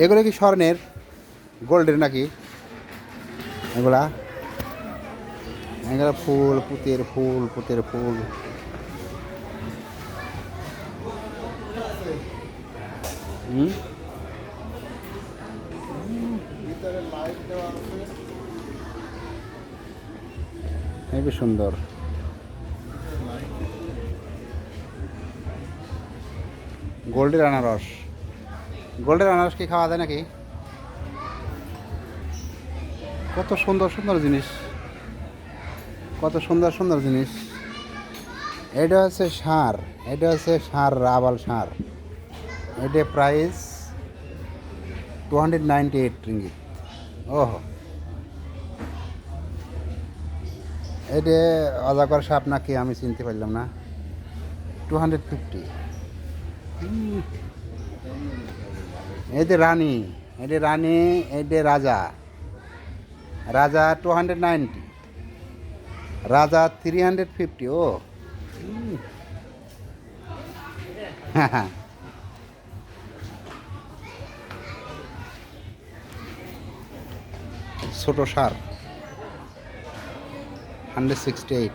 এগুলো কি স্বর্ণের, গোল্ডের নাকি এগুলা? এগুলো ফুল, পুঁতের ফুল, পুঁতের ফুল। হুম, হেবি সুন্দর। গোল্ডের আনারস, গোল্ডের আনারস কি খাওয়া যায় নাকি? কত সুন্দর সুন্দর জিনিস, কত সুন্দর সুন্দর জিনিস। এটা হচ্ছে সার, এটা হচ্ছে সার, রাবাল সার। এটা প্রাইস 298 রিঙ্গিত। ওহো, এটা অজাগর সাপ নাকি আমি চিনতে পারলাম না। 250। এই যে রানী, এটা রানী, এটা রাজা। রাজা 290, রাজা 350। ও হ্যাঁ, ছোটো সার 168।